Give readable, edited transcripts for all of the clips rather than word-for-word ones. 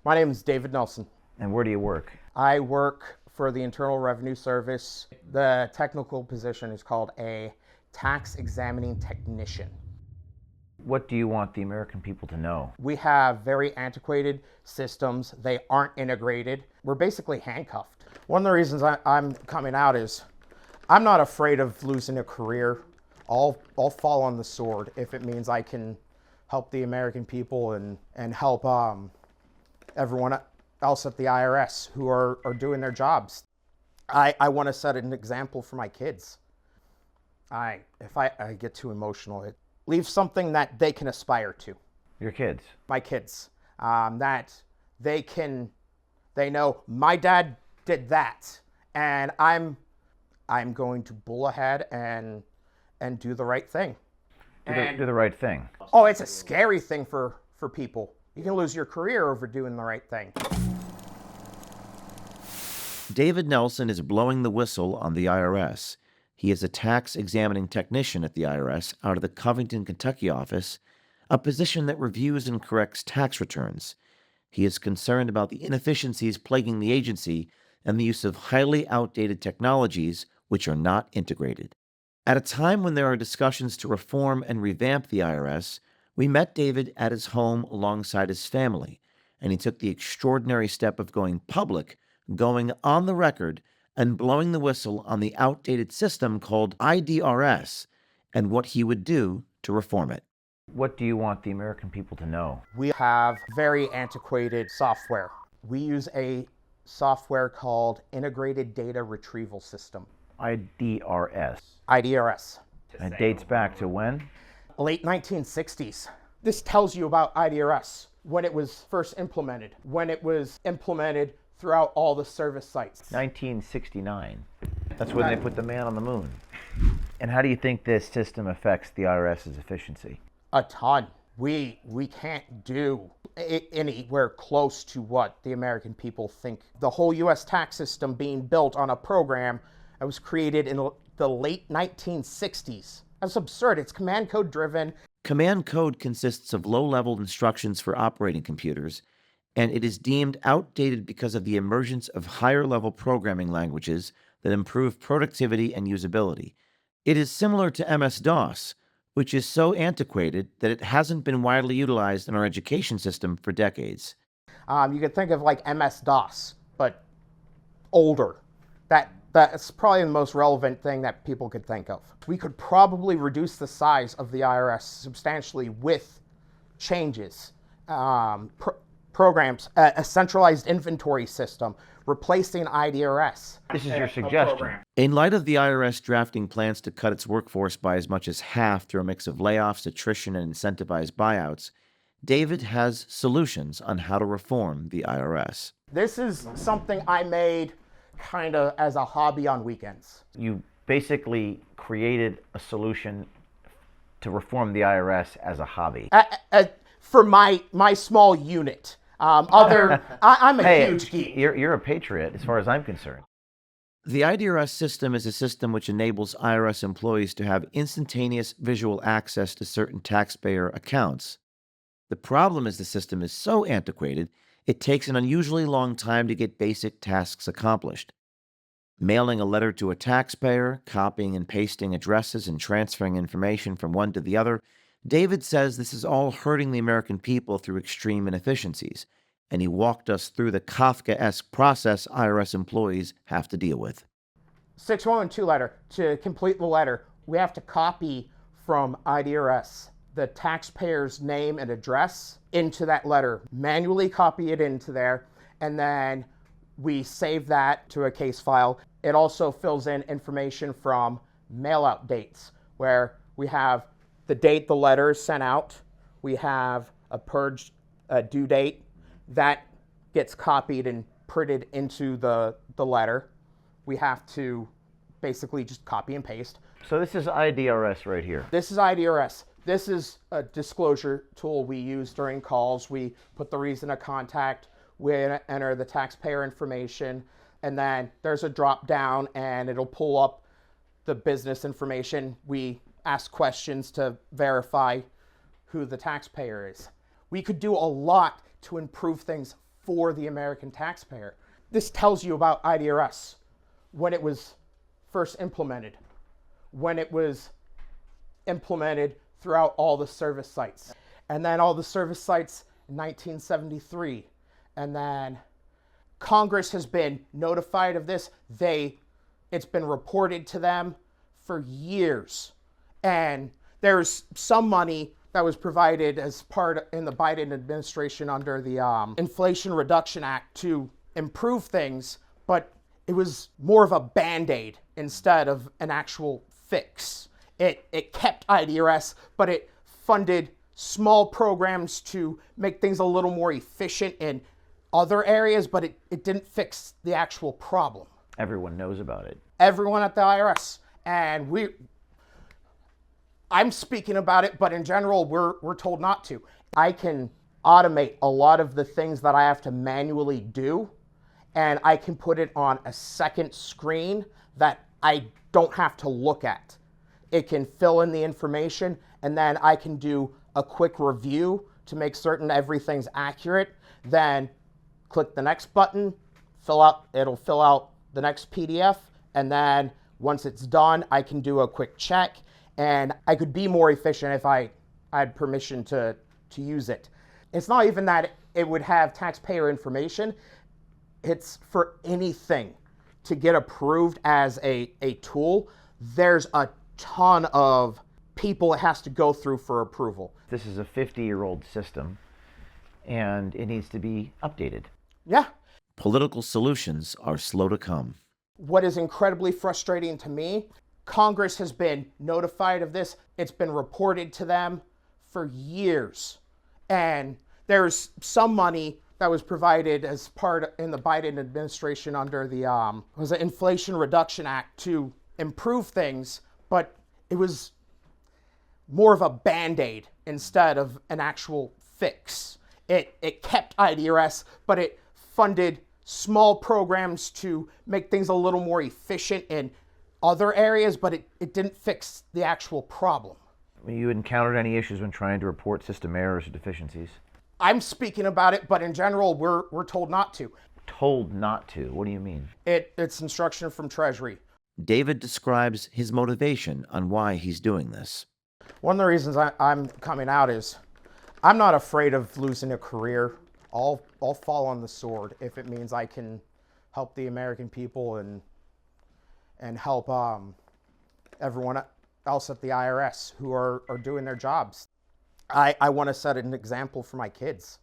My name is David Nelsen. And where do you work? I work for the Internal Revenue Service. The technical position is called a tax examining technician. What do you want the American people to know? We have very antiquated systems. They aren't integrated. We're basically handcuffed. One of the reasons I'm coming out is I'm not afraid of losing a career. I'll fall on the sword if it means I can help the American people and help everyone else at the IRS who are doing their jobs. I want to set an example for my kids. If I get too emotional, it leaves something that they can aspire to. Your kids? My kids. That they know my dad did that, and I'm going to bull ahead and do the right thing. Do the right thing. Oh, it's a scary thing for people. You can lose your career over doing the right thing. David Nelsen is blowing the whistle on the IRS. He is a tax examining technician at the IRS out of the Covington, Kentucky office, a position that reviews and corrects tax returns. He is concerned about the inefficiencies plaguing the agency and the use of highly outdated technologies which are not integrated. At a time when there are discussions to reform and revamp the IRS, we met David at his home alongside his family, and he took the extraordinary step of going public, going on the record, and blowing the whistle on the outdated system called IDRS and what he would do to reform it. What do you want the American people to know? We have very antiquated software. We use a software called Integrated Data Retrieval System. IDRS. IDRS. And it dates back to when? Late 1960s. This tells you about IDRS, when it was first implemented, when it was implemented throughout all the service sites. 1969. That's when they put the man on the moon. And how do you think this system affects the IRS's efficiency? A ton. We can't do anywhere close to what the American people think. The whole U.S. tax system being built on a program that was created in the late 1960s. That's absurd. It's command code driven. Command code consists of low-level instructions for operating computers, and it is deemed outdated because of the emergence of higher-level programming languages that improve productivity and usability. It is similar to MS-DOS, which is so antiquated that it hasn't been widely utilized in our education system for decades. You could think of like MS-DOS, but older. That's probably the most relevant thing that people could think of. We could probably reduce the size of the IRS substantially with changes. Programs, a centralized inventory system, replacing IDRS. This is your suggestion. In light of the IRS drafting plans to cut its workforce by as much as half through a mix of layoffs, attrition, and incentivized buyouts, David has solutions on how to reform the IRS. This is something I made kind of as a hobby on weekends. You basically created a solution to reform the IRS as a hobby. For my small unit. I'm a huge geek. You're a patriot as far as I'm concerned. The IDRS system is a system which enables IRS employees to have instantaneous visual access to certain taxpayer accounts. The problem is the system is so antiquated, it takes an unusually long time to get basic tasks accomplished. Mailing a letter to a taxpayer, copying and pasting addresses, and transferring information from one to the other, David says this is all hurting the American people through extreme inefficiencies, and he walked us through the Kafkaesque process IRS employees have to deal with. 6112 letter. To complete the letter, we have to copy from IDRS the taxpayer's name and address into that letter, manually copy it into there, and then we save that to a case file. It also fills in information from mail-out dates, where we have the date the letter is sent out, we have a purged due date, that gets copied and printed into the letter. We have to basically just copy and paste. So this is IDRS right here. This is IDRS. This is a disclosure tool we use during calls. We put the reason of contact, we enter the taxpayer information, and then there's a drop down and it'll pull up the business information. We ask questions to verify who the taxpayer is. We could do a lot to improve things for the American taxpayer. This tells you about IDRS, when it was first implemented, when it was implemented throughout all the service sites, and then all the service sites in 1973, and then Congress has been notified of this. It's been reported to them for years, and there's some money that was provided as part in the Biden administration under the Inflation Reduction Act to improve things, but it was more of a Band-Aid instead of an actual fix. It kept IDRS, but it funded small programs to make things a little more efficient in other areas, but it didn't fix the actual problem. Everyone knows about it. Everyone at the IRS. And I'm speaking about it, but in general, we're told not to. I can automate a lot of the things that I have to manually do, and I can put it on a second screen that I don't have to look at. It can fill in the information, and then I can do a quick review to make certain everything's accurate. Then click the next button, it'll fill out the next PDF, and then once it's done, I can do a quick check, and I could be more efficient if I had permission to use it. It's not even that it would have taxpayer information. It's for anything to get approved as a tool. There's a ton of people it has to go through for approval. This is a 50-year-old system, and it needs to be updated. Yeah. Political solutions are slow to come. What is incredibly frustrating to me, Congress has been notified of this. It's been reported to them for years. And there's some money that was provided as part in the Biden administration under the Inflation Reduction Act to improve things, but it was more of a Band-Aid instead of an actual fix. It kept IDRS, but it funded small programs to make things a little more efficient in other areas, but it didn't fix the actual problem. You encountered any issues when trying to report system errors or deficiencies? I'm speaking about it, but in general, we're told not to. Told not to? What do you mean? It's instruction from Treasury. David describes his motivation on why he's doing this. One of the reasons I'm coming out is I'm not afraid of losing a career. I'll fall on the sword if it means I can help the American people and help everyone else at the IRS who are doing their jobs. I want to set an example for my kids.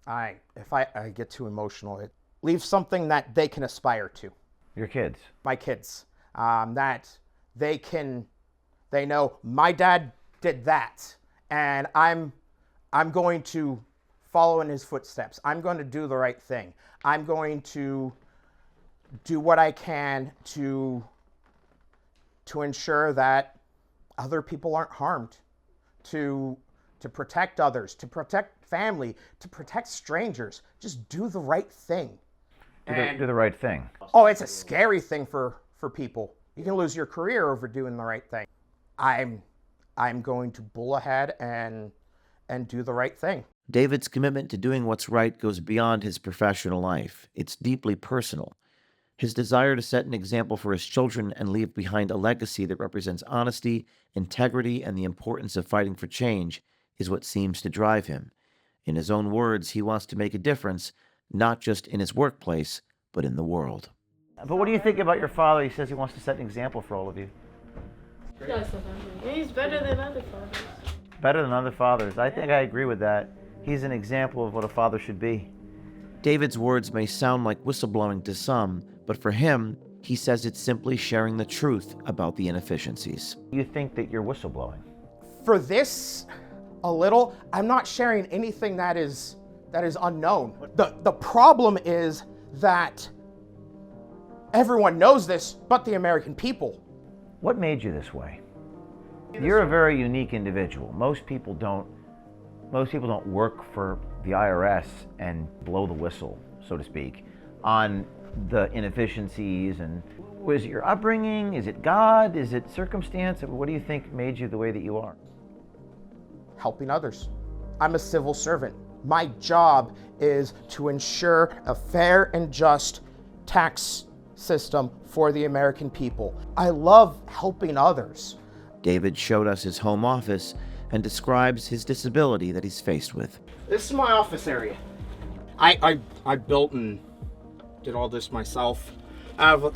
If I get too emotional, it leaves something that they can aspire to. Your kids? My kids. That they know my dad did that, and I'm going to follow in his footsteps. I'm going to do the right thing. I'm going to do what I can to ensure that other people aren't harmed, to protect others, to protect family, to protect strangers. Just do the right thing. Do the right thing. Oh, it's a scary thing for people. You can lose your career over doing the right thing. I'm going to bull ahead and do the right thing. David's commitment to doing what's right goes beyond his professional life. It's deeply personal. His desire to set an example for his children and leave behind a legacy that represents honesty, integrity, and the importance of fighting for change is what seems to drive him. In his own words, he wants to make a difference, not just in his workplace, but in the world. But what do you think about your father? He says he wants to set an example for all of you. He's better than other fathers. Better than other fathers. I think I agree with that. He's an example of what a father should be. David's words may sound like whistleblowing to some, but for him, he says it's simply sharing the truth about the inefficiencies. You think that you're whistleblowing? For this, a little, I'm not sharing anything that is unknown. The problem is that everyone knows this, but the American people. What made you this way? You're a very unique individual. Most people don't work for the IRS and blow the whistle, so to speak, on the inefficiencies. And was it your upbringing? Is it God? Is it circumstance? What do you think made you the way that you are? Helping others. I'm a civil servant. My job is to ensure a fair and just tax system for the American people. I love helping others. David showed us his home office and describes his disability that he's faced with. This is my office area. I built and did all this myself. I have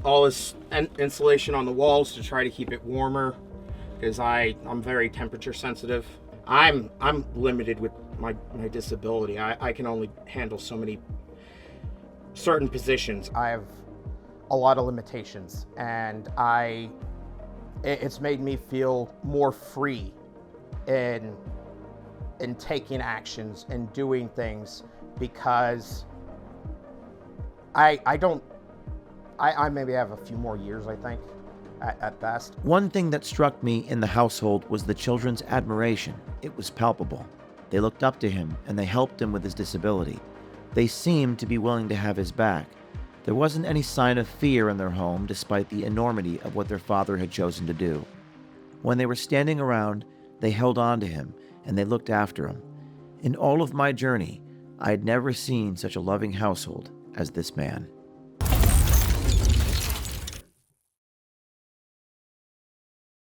all this insulation on the walls to try to keep it warmer because I'm very temperature sensitive. I'm limited with my disability. I can only handle so many certain positions. I have a lot of limitations, and it's made me feel more free in taking actions and doing things, because I maybe have a few more years, I think, at best. One thing that struck me in the household was the children's admiration. It was palpable. They looked up to him and they helped him with his disability. They seemed to be willing to have his back. There wasn't any sign of fear in their home despite the enormity of what their father had chosen to do. When they were standing around, they held on to him and they looked after him. In all of my journey, I had never seen such a loving household as this man.